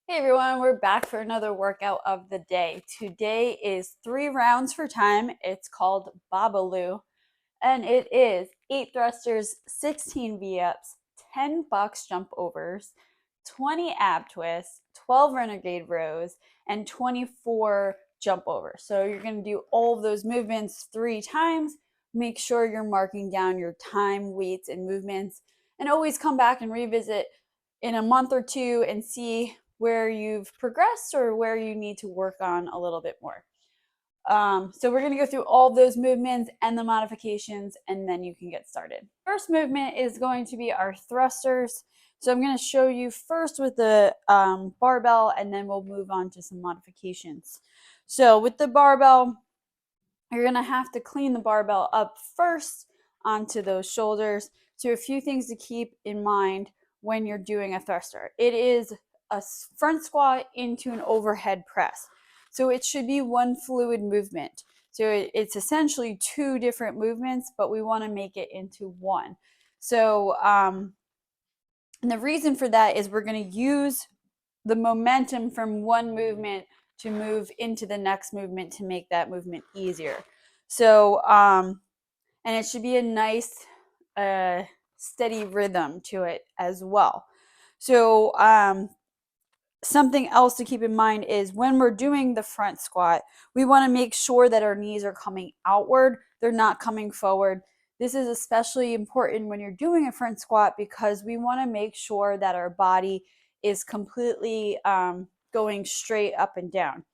Hey everyone, we're back for another workout of the day. Today is 3 rounds for time. It's called Babaloo, and it is 8 thrusters, 16 V-ups, 10 box jump overs, 20 ab twists, 12 renegade rows, and 24 jump overs. So you're going to do all of those movements 3 times. Make sure you're marking down your time, weights, and movements, and always come back and revisit in a month or two and see where you've progressed or where you need to work on a little bit more. So we're going to go through all of those movements and the modifications, and then you can get started. First movement is going to be our thrusters. So I'm going to show you first with the barbell, and then we'll move on to some modifications. So with the barbell, you're going to have to clean the barbell up first onto those shoulders. So a few things to keep in mind when you're doing a thruster. It is a front squat into an overhead press. So it should be one fluid movement. So it's essentially 2 different movements, but we want to make it into one. So and the reason for that is we're going to use the momentum from one movement to move into the next movement to make that movement easier. So and it should be a nice steady rhythm to it as well. So something else to keep in mind is when we're doing the front squat, we want to make sure that our knees are coming outward. They're not coming forward. This is especially important when you're doing a front squat because we want to make sure that our body is completely going straight up and down.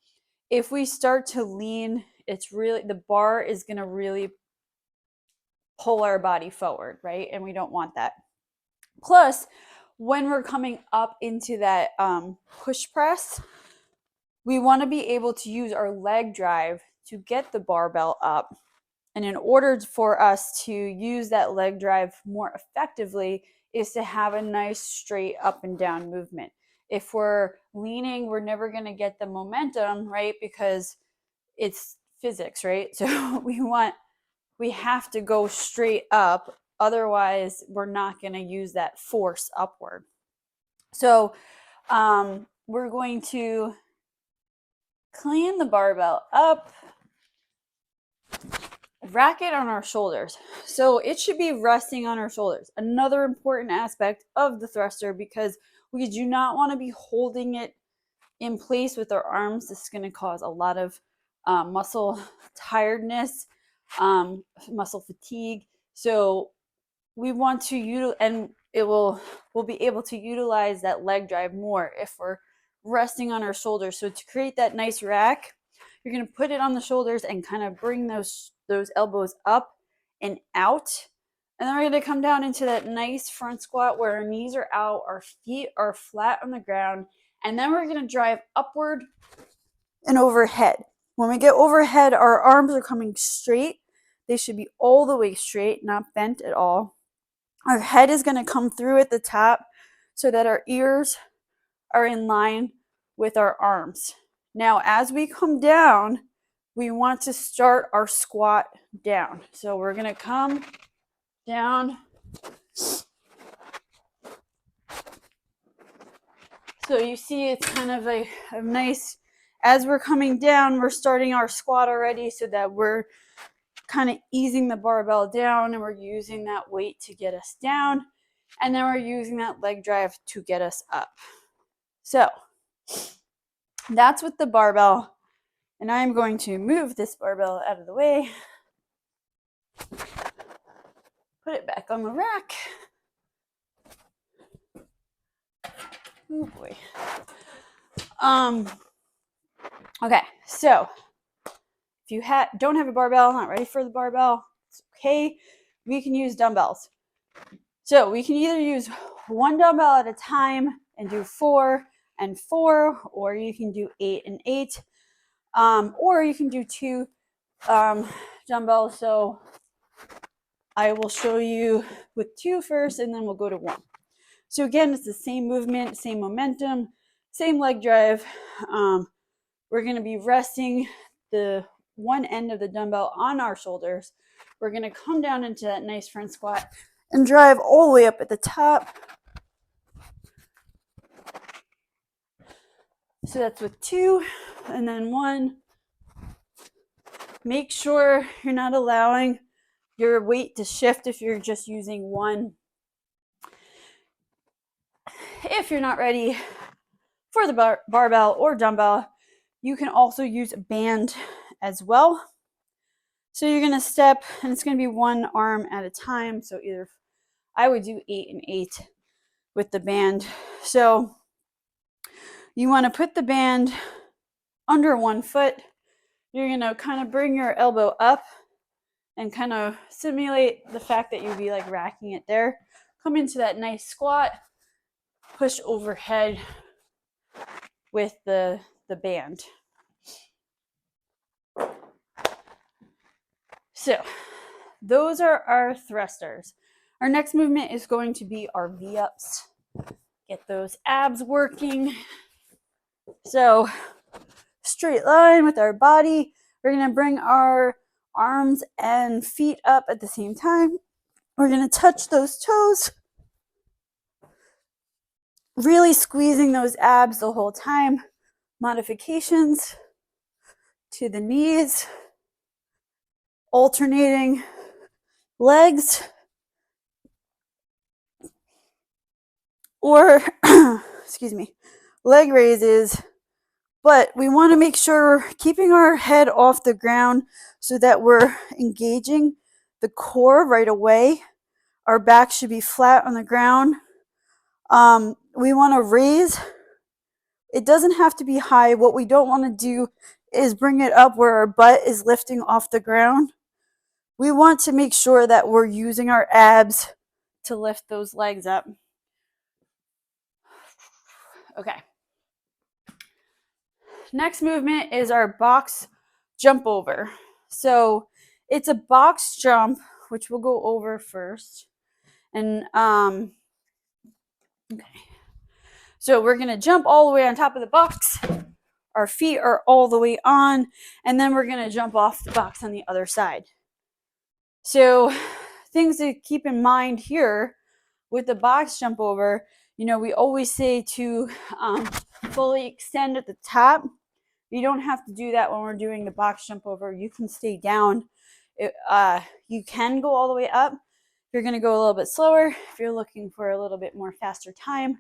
If we start to lean, it's really, the bar is going to really pull our body forward, right? And we don't want that. Plus, when we're coming up into that push press, we want to be able to use our leg drive to get the barbell up. And in order for us to use that leg drive more effectively is to have a nice straight up and down movement. If we're leaning, we're never going to get the momentum, right? Because it's physics, right? So we have to go straight up. Otherwise, we're not going to use that force upward. So we're going to clean the barbell up, rack it on our shoulders. So it should be resting on our shoulders. Another important aspect of the thruster, because we do not want to be holding it in place with our arms. This is going to cause a lot of muscle tiredness, muscle fatigue. So we want to and we'll be able to utilize that leg drive more if we're resting on our shoulders. So to create that nice rack, you're going to put it on the shoulders and kind of bring those elbows up and out. And then we're going to come down into that nice front squat where our knees are out, our feet are flat on the ground, and then we're going to drive upward and overhead. When we get overhead, our arms are coming straight. They should be all the way straight, not bent at all. Our head is going to come through at the top so that our ears are in line with our arms. Now, as we come down, we want to start our squat down. So we're going to come down. So you see it's kind of a nice, as we're coming down, we're starting our squat already so that we're kind of easing the barbell down and we're using that weight to get us down. And then we're using that leg drive to get us up. So that's with the barbell. And I'm going to move this barbell out of the way. Put it back on the rack. Oh boy. Okay, so if you don't have a barbell, not ready for the barbell, it's okay. We can use dumbbells. So we can either use one dumbbell at a time and do 4 and 4, or you can do 8 and 8, or you can do 2 dumbbells. So I will show you with 2 first, and then we'll go to 1. So again, it's the same movement, same momentum, same leg drive. We're going to be resting the one end of the dumbbell on our shoulders. We're going to come down into that nice front squat and drive all the way up at the top. So that's with 2 and then 1. Make sure you're not allowing your weight to shift if you're just using 1. If you're not ready for the barbell or dumbbell, you can also use a band as well. So you're going to step, and it's going to be 1 arm at a time. So either I would do 8 and 8 with the band. So you want to put the band under 1 foot. You're going to kind of bring your elbow up and kind of simulate the fact that you'd be like racking it there. Come into that nice squat, push overhead with the band. So those are our thrusters. Our next movement is going to be our V-ups. Get those abs working. So straight line with our body. We're going to bring our arms and feet up at the same time. We're going to touch those toes. Really squeezing those abs the whole time. Modifications to the knees. Alternating legs. Or, excuse me, leg raises. But we want to make sure we're keeping our head off the ground so that we're engaging the core right away. Our back should be flat on the ground. We want to raise. It doesn't have to be high. What we don't want to do is bring it up where our butt is lifting off the ground. We want to make sure that we're using our abs to lift those legs up. Okay. Next movement is our box jump over. So it's a box jump, which we'll go over first. And okay. So we're gonna jump all the way on top of the box. Our feet are all the way on, and then we're gonna jump off the box on the other side. So things to keep in mind here with the box jump over, we always say to fully extend at the top. You don't have to do that when we're doing the box jump over. You can stay down. You can go all the way up. You're going to go a little bit slower. If you're looking for a little bit more faster time,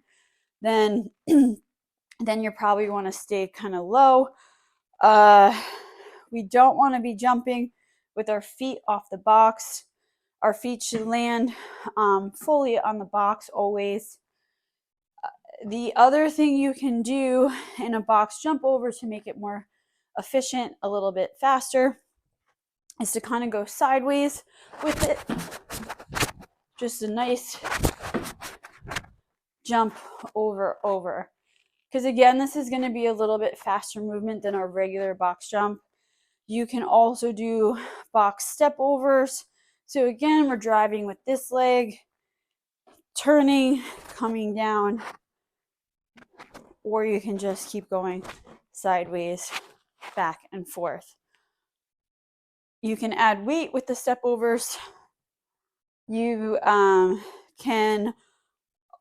then you probably want to stay kind of low. We don't want to be jumping with our feet off the box. Our feet should land fully on the box always. The other thing you can do in a box jump over to make it more efficient, a little bit faster, is to kind of go sideways with it. Just a nice jump over. Because again, this is going to be a little bit faster movement than our regular box jump. You can also do box step overs. So again, we're driving with this leg, turning, coming down, or you can just keep going sideways, back and forth. You can add weight with the step overs. You can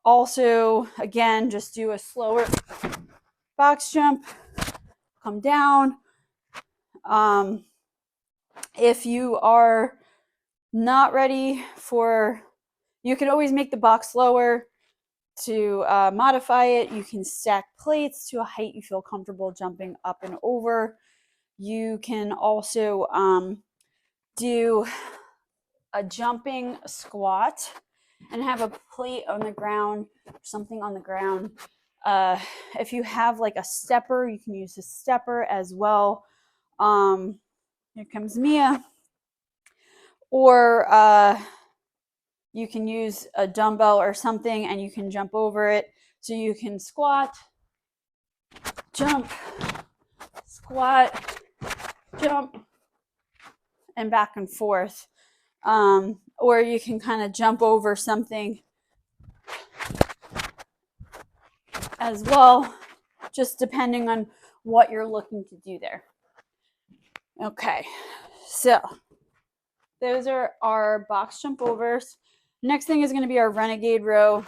also, again, just do a slower box jump, come down. If you are not ready you can always make the box lower to modify it. You can stack plates to a height you feel comfortable jumping up and over. You can also do a jumping squat and have a plate on the ground, something on the ground. If you have like a stepper, you can use a stepper as well. Here comes Mia. Or you can use a dumbbell or something and you can jump over it. So you can squat, jump, squat, jump, and back and forth. Or you can kind of jump over something as well, just depending on what you're looking to do there. Okay, so those are our box jump overs. Next thing is going to be our renegade row.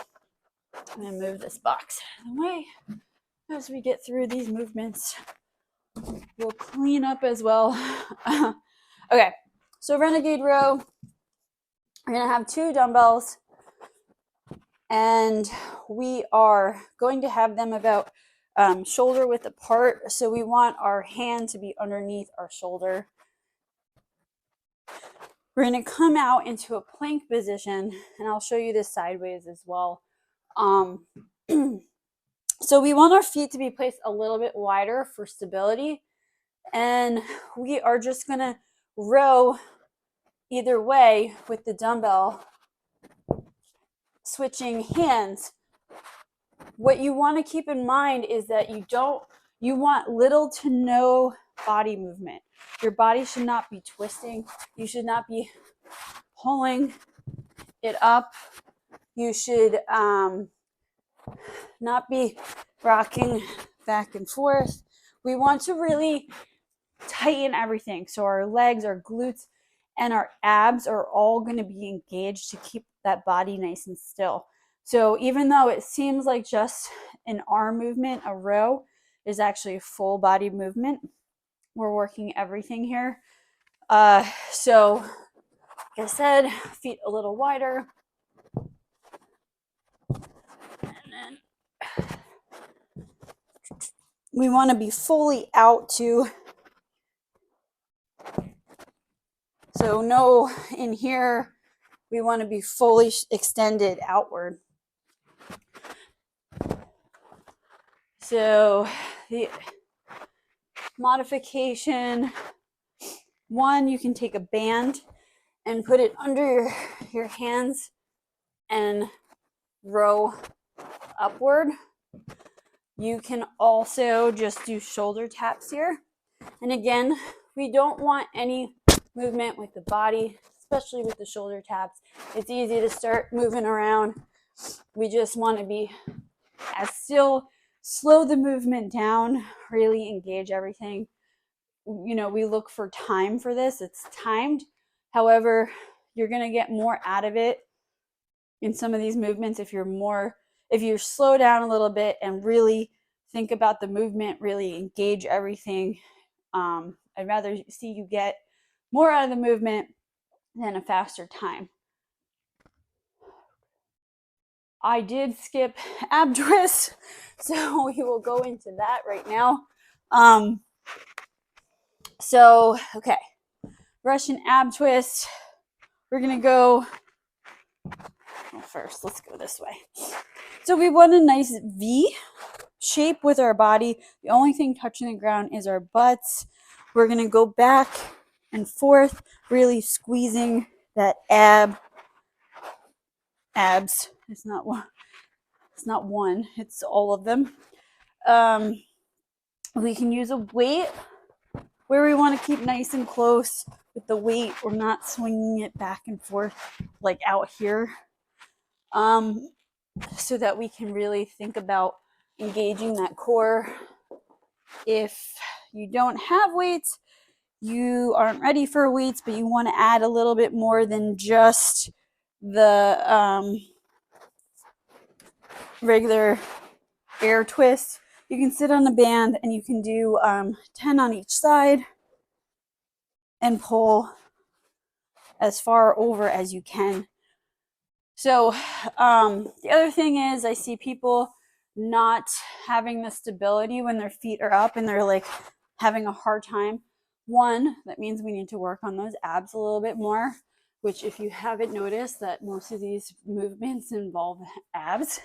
I'm going to move this box out of the way. as we get through these movements, we'll clean up as well. Okay, so renegade row, we're gonna have 2 dumbbells, and we are going to have them about shoulder width apart. So we want our hand to be underneath our shoulder. We're going to come out into a plank position, and I'll show you this sideways as well. So we want our feet to be placed a little bit wider for stability, and we are just going to row either way with the dumbbell, switching hands. What you want to keep in mind is that you want little to no body movement. Your body should not be twisting. You should not be pulling it up. You should not be rocking back and forth. We want to really tighten everything. So our legs, our glutes, and our abs are all going to be engaged to keep that body nice and still. So even though it seems like just an arm movement, a row is actually a full body movement. We're working everything here. So like I said, feet a little wider. And then we want to be fully out too. So no, in here, we want to be fully extended outward. So the modification, one, you can take a band and put it under your hands and row upward. You can also just do shoulder taps here. And again, we don't want any movement with the body, especially with the shoulder taps. It's easy to start moving around. We just want to be as still, slow the movement down, really engage everything. You know, we look for time for this. It's timed. However, you're going to get more out of it in some of these movements if you slow down a little bit and really think about the movement, really engage everything. I'd rather see you get more out of the movement than a faster time. I did skip ab twist, so we will go into that right now. Okay, Russian ab twist. We're gonna go, well, first, let's go this way. So we want a nice V shape with our body. The only thing touching the ground is our butts. We're gonna go back and forth, really squeezing that abs. It's not one, it's all of them. We can use a weight where we want to keep nice and close with the weight. We're not swinging it back and forth like out here, so that we can really think about engaging that core. If you don't have weights, you aren't ready for weights, but you want to add a little bit more than just the regular air twist, you can sit on a band and you can do 10 on each side and pull as far over as you can. So the other thing is, I see people not having the stability when their feet are up and they're like having a hard time. One, that means we need to work on those abs a little bit more, which, if you haven't noticed, that most of these movements involve abs.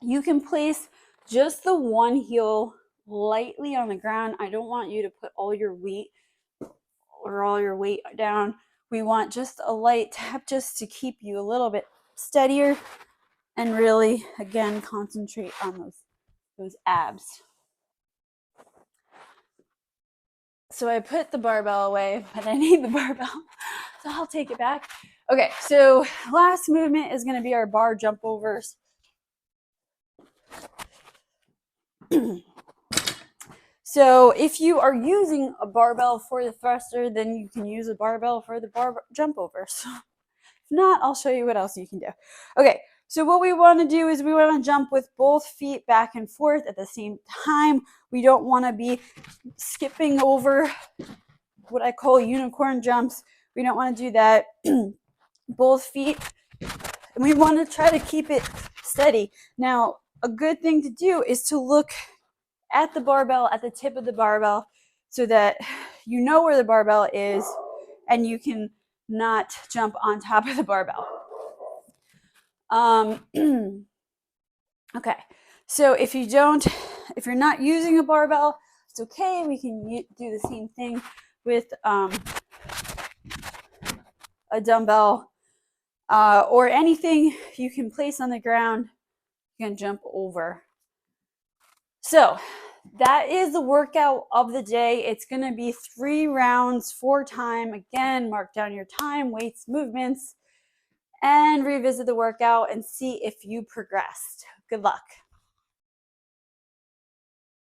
You can place just the one heel lightly on the ground. I don't want you to put all your weight down. We want just a light tap just to keep you a little bit steadier and really, again, concentrate on those abs. So I put the barbell away, but I need the barbell, so I'll take it back. Okay, so last movement is going to be our bar jump overs. So if you are using a barbell for the thruster, then you can use a barbell for the bar jump overs. If not, I'll show you what else you can do. Okay, So what we want to do is we want to jump with both feet back and forth at the same time. We don't want to be skipping over what I call unicorn jumps. We don't want to do that. Both feet, and we want to try to keep it steady. Now, a good thing to do is to look at the barbell, at the tip of the barbell, so that you know where the barbell is and you can not jump on top of the barbell. Okay, so if you're not using a barbell, it's okay. We can do the same thing with a dumbbell or anything you can place on the ground. You can jump over. So that is the workout of the day. It's going to be 3 rounds, 4 time. Again, mark down your time, weights, movements, and revisit the workout and see if you progressed. Good luck.